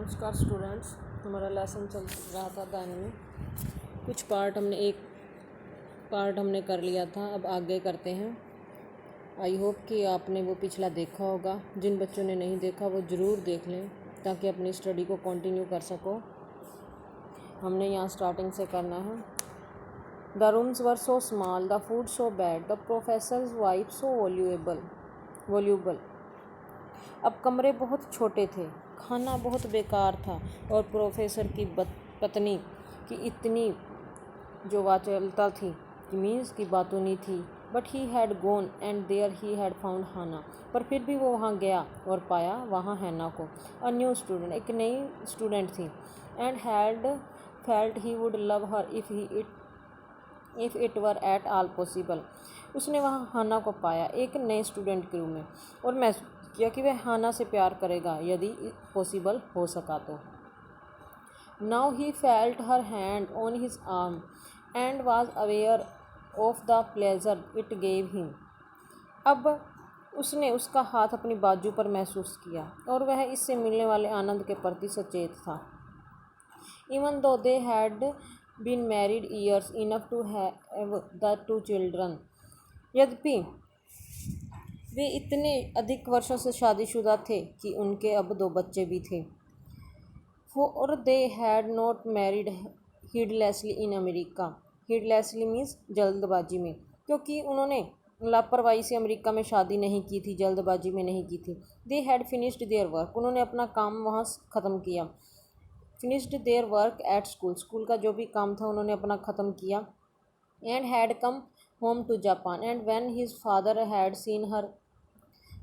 नमस्कार स्टूडेंट्स। हमारा लेसन चल रहा था दायने। कुछ पार्ट हमने कर लिया था, अब आगे करते हैं। आई होप कि आपने वो पिछला देखा होगा। जिन बच्चों ने नहीं देखा वो ज़रूर देख लें ताकि अपनी स्टडी को कंटिन्यू कर सको। हमने यहाँ स्टार्टिंग से करना है। The rooms were so small, the food so bad, the professors wife so voluble. अब कमरे बहुत छोटे थे, खाना बहुत बेकार था और प्रोफेसर की पत्नी की इतनी जो वाचालता थी कि मीन्स की बातों नहीं थी। But he had gone and there he had found Hana. पर फिर भी वो वहाँ गया और पाया वहाँ हैना को। अ न्यू स्टूडेंट, एक नई स्टूडेंट थी। And had felt he would love her if it were at all possible. उसने वहाँ हाना को पाया एक नए स्टूडेंट के रूम में और महसूस किया कि वह हाना से प्यार करेगा यदि पॉसिबल हो सका तो। Now he felt her hand on his arm and was aware of the pleasure it gave him. अब उसने उसका हाथ अपनी बाजू पर महसूस किया और वह इससे मिलने वाले आनंद के प्रति सचेत था। Even though they had been married years enough to have the 2 children. यद्यपि वे इतने अधिक वर्षों से शादीशुदा थे कि उनके अब 2 बच्चे भी थे। For they had not married heedlessly in America. Heedlessly means जल्दबाजी में, क्योंकि उन्होंने लापरवाही से अमेरिका में शादी नहीं की थी, जल्दबाजी में नहीं की थी। They had finished their work, उन्होंने अपना काम वहाँ ख़त्म किया। Finished their work at school, school का जो भी काम था उन्होंने अपना ख़त्म किया। And had come home to Japan and when his father had seen her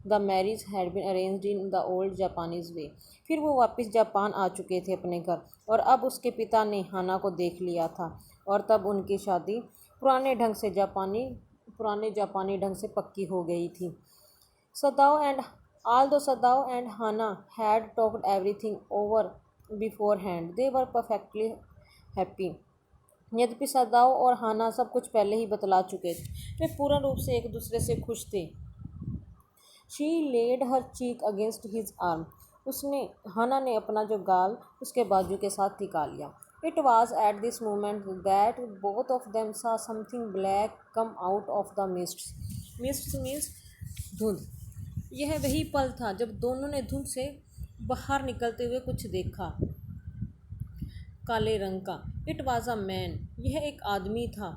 the marriage had been arranged in the old Japanese way. फिर वो वापस जापान आ चुके थे अपने घर और अब उसके पिता ने हाना को देख लिया था और तब उनकी शादी पुराने जापानी ढंग से पक्की हो गई थी। Sadao and Hana had talked everything over beforehand, they were perfectly happy. यद्यपि सदाओ और हाना सब कुछ पहले ही बतला चुके थे, वे पूर्ण रूप से एक दूसरे से खुश थे। She laid her cheek against his arm. हाना ने अपना जो गाल उसके बाजू के साथ टिका लिया। It was at this moment that both of them saw something black come out of the mists. Mists means धुंध। यह वही पल था जब दोनों ने धुंध से बाहर निकलते हुए कुछ देखा, काले रंग का। It was a man. यह एक आदमी था।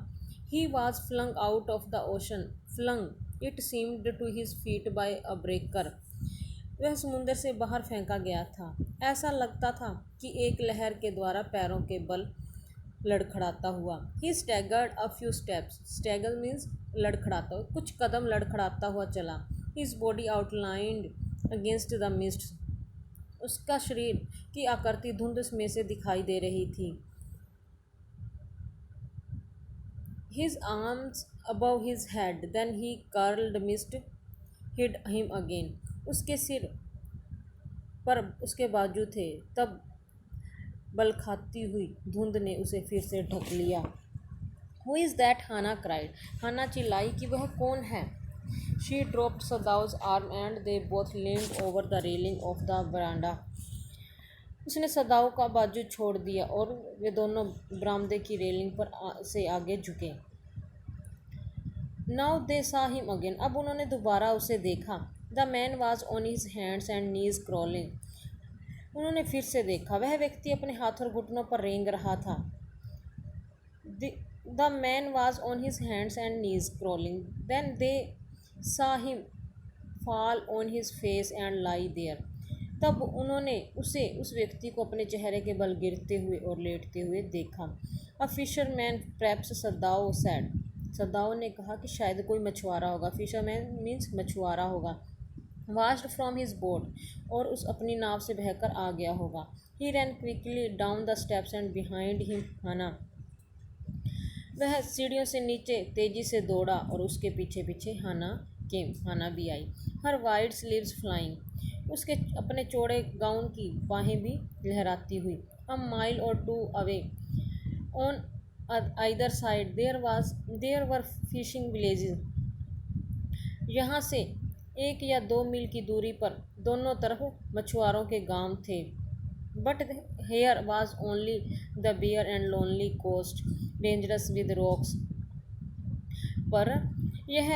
He was flung out of the ocean. Flung, it seemed to his feet by a breaker. वह समुंदर से बाहर फेंका गया था। ऐसा लगता था कि एक लहर के द्वारा पैरों के बल लड़खड़ाता हुआ। He staggered a few steps. Stagger means लड़खड़ाता हुआ, कुछ कदम लड़खड़ाता हुआ चला। His body outlined against the mist. उसका शरीर की आकृति धुंध में से दिखाई दे रही थी। His arms above his head, then he curled mist hid him again. उसके सिर पर उसके बाजू थे, तब बल खाती हुई धुंध ने उसे फिर से ढक लिया। Who is that? Hana cried. हाना चिल्लाई कि वह कौन है। She dropped Sadao's arm and they both leaned over the railing of the veranda. उसने सदाओ का बाजू छोड़ दिया और वे दोनों बरामदे की रेलिंग पर से आगे झुके। Now they saw him again. अब उन्होंने दोबारा उसे देखा। The man was on his hands and knees crawling. उन्होंने फिर से देखा, वह व्यक्ति अपने हाथ और घुटनों पर रेंग रहा था। The man was on his hands and knees crawling. Then they saw him fall on his face and lie there. तब उन्होंने उस व्यक्ति को अपने चेहरे के बल गिरते हुए और लेटते हुए देखा। A fisherman, perhaps, Sadao said. सदाओ ने कहा कि शायद कोई मछुआरा होगा। फिशरमैन मीन्स मछुआरा होगा। Washed from his boat, और उस अपनी नाव से बहकर आ गया होगा। He ran quickly down the steps and behind him Hana. वह सीढ़ियों से नीचे तेजी से दौड़ा और उसके पीछे पीछे हाना भी आई। Her wide sleeves flying. उसके अपने चौड़े गाउन की बाहें भी लहराती हुई। A mile or 2 away on either side there were fishing villages. यहाँ से 1 या 2 मील की दूरी पर दोनों तरफ मछुआरों के गांव थे। But here was only the bare and lonely coast, dangerous with rocks. पर यह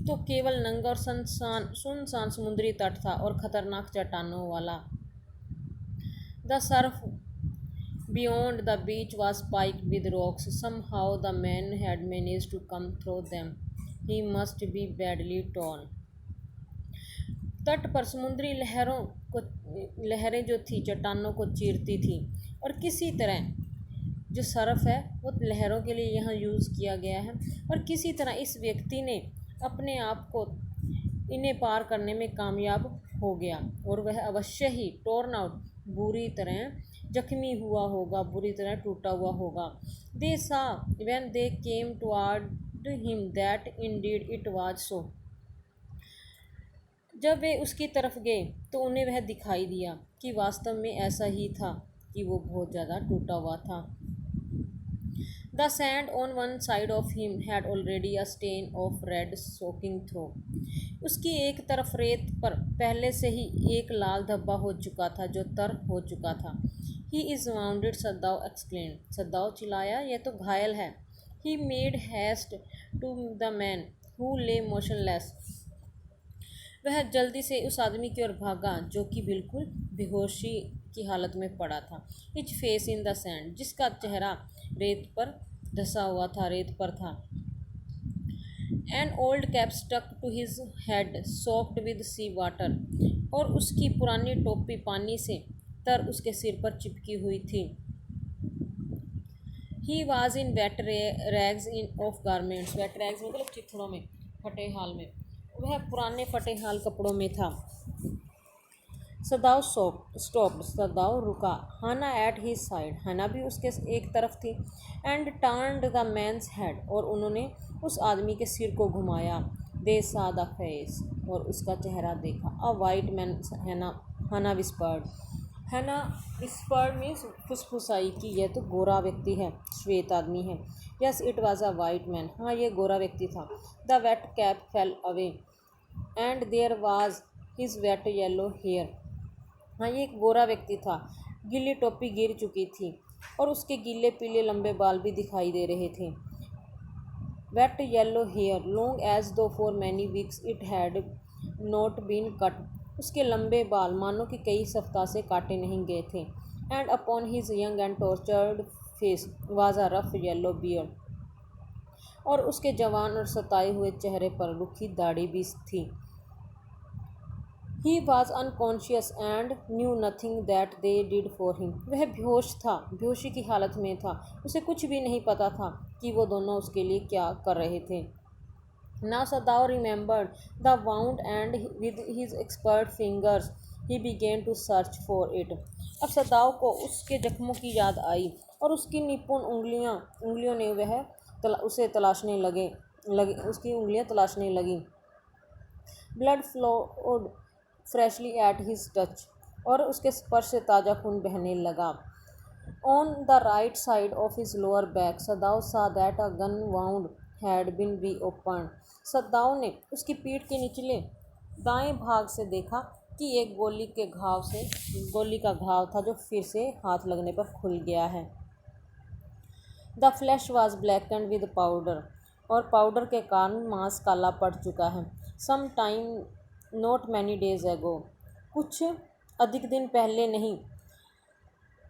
तो केवल नंगा और सुनसान समुद्री तट था और खतरनाक चट्टानों वाला। The Surf beyond the beach was spiked with rocks. Somehow the man had managed to come through them. He must be badly torn. तट पर समुद्री लहरें जो थी चट्टानों को चीरती थी और किसी तरह जो सरफ है वो लहरों के लिए यहाँ यूज़ किया गया है और किसी तरह इस व्यक्ति ने अपने आप को इन्हें पार करने में कामयाब हो गया और वह अवश्य ही टॉर्न आउट बुरी तरह जख्मी हुआ होगा, बुरी तरह टूटा हुआ होगा। दे सा when they came toward him that Indeed it was so. जब वे उसकी तरफ गए तो उन्हें वह दिखाई दिया कि वास्तव में ऐसा ही था कि वो बहुत ज़्यादा टूटा हुआ था। The sand on one side of him had already a stain of red soaking through. उसकी एक तरफ रेत पर पहले से ही एक लाल धब्बा हो चुका था जो तर हो चुका था। He is wounded, Sadao explain. Sadao चिल्लाया, यह तो घायल है। He made haste to the man who lay motionless. वह जल्दी से उस आदमी की ओर भागा जो कि बिल्कुल बेहोशी की हालत में पड़ा था। Etch face in the sand, जिसका चेहरा रेत पर धंसा हुआ था, रेत पर था। An old cap stuck to his head soaked with sea water, और उसकी पुरानी टोपी पानी से तर उसके सिर पर चिपकी हुई थी। He was in wet rags in of garments. Wet rags मतलब चिथड़ों में, फटे हाल में। वह पुराने फटे हाल कपड़ों में था। सदाव स्टॉप्ड, सदाव रुका। Hana at his side, Hana भी उसके एक तरफ थी। And turned the man's head, और उन्होंने उस आदमी के सिर को घुमाया। दे सा द फेस, और उसका चेहरा देखा। A white man, Hana whispered. Hana whispered means फुसफुसाई कि यह तो गोरा व्यक्ति है, श्वेत आदमी है। Yes it was a white man, हाँ ये गोरा व्यक्ति था। The wet cap fell away and there was his wet yellow hair. हाँ ये एक गोरा व्यक्ति था, गीली टोपी गिर चुकी थी और उसके गीले पीले लंबे बाल भी दिखाई दे रहे थे। Wet yellow hair long as though for many weeks it had not been cut. उसके लंबे बाल मानो कि कई सप्ताह से काटे नहीं गए थे। And upon his young and tortured face was a rough yellow beard, और उसके जवान और सताए हुए चेहरे पर रुखी दाढ़ी भी थी। He was unconscious and knew nothing that they did for him. वह बेहोश था, बेहोशी की हालत में था। उसे कुछ भी नहीं पता था कि वो दोनों उसके लिए क्या कर रहे थे। Now Sadao remembered the wound and with his expert fingers he began to search for it. अब सदाव को उसके जख्मों की याद आई और उसकी निपुण उंगलियों ने उसे तलाशने लगे उसकी उंगलियां तलाशने लगी। Blood flowed freshly at his touch, और उसके स्पर्श से ताज़ा खून बहने लगा। On the right side of his lower back Sadav saw that a gun wound had been reopened. Sadav ने उसकी पीठ के निचले दाएं भाग से देखा कि एक गोली का घाव था जो फिर से हाथ लगने पर खुल गया है। The flash was blackened with powder, और पाउडर के कारण मांस काला पड़ चुका है। Some time not many days ago, कुछ अधिक दिन पहले नहीं।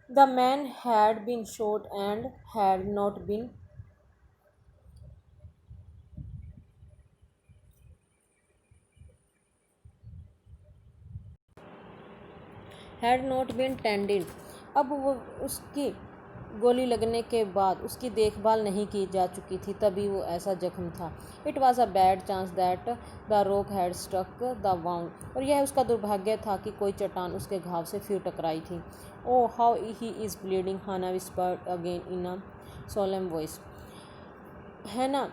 The man had been shot and had not been tended. अब वो उसकी गोली लगने के बाद उसकी देखभाल नहीं की जा चुकी थी, तभी वो ऐसा जख्म था। It was a bad chance that the rock had struck the wound, और यह उसका दुर्भाग्य था कि कोई चट्टान उसके घाव से फिर टकराई थी। Oh how he is bleeding, Hannah whispered again in a solemn voice. Hannah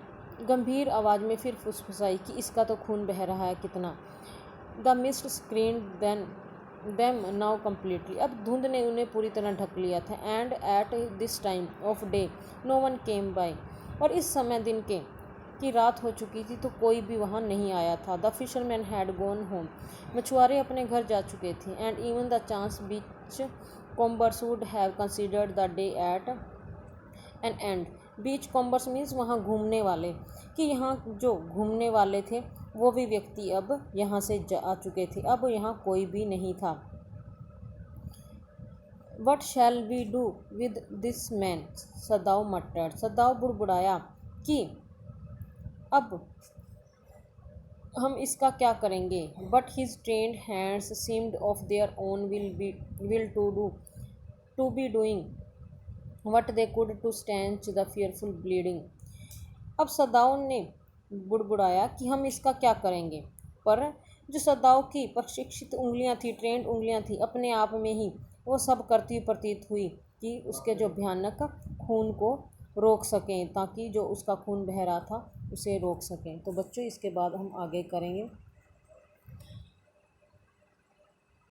गंभीर आवाज़ में फिर फुसफुसाई कि इसका तो खून बह रहा है कितना। The mist screened them now completely, अब धुंध ने उन्हें पूरी तरह ढक लिया था। And at this time of day no one came by, और इस समय दिन की रात हो चुकी थी तो कोई भी वहाँ नहीं आया था। The fisherman had gone home, मछुआरे अपने घर जा चुके थे। And even the chance beachcombers would have considered the day at an end. Beachcombers means वहाँ घूमने वाले, कि यहाँ जो घूमने वाले थे वो भी व्यक्ति अब यहाँ से जा चुके थे, अब यहाँ कोई भी नहीं था। What shall we do with this man, Sadav muttered. Sadav बुड़बुड़ाया कि अब हम इसका क्या करेंगे। But his trained hands seemed of their own will to be doing what they could to stanch the fearful bleeding. अब सदाव ने बुड़बुड़ाया कि हम इसका क्या करेंगे, पर जो सदाव की प्रशिक्षित उंगलियां थी, ट्रेंड उंगलियां थी, अपने आप में ही वो सब करती प्रतीत हुई कि उसके जो भयानक खून को रोक सकें, ताकि जो उसका खून बह रहा था उसे रोक सकें। तो बच्चों इसके बाद हम आगे करेंगे।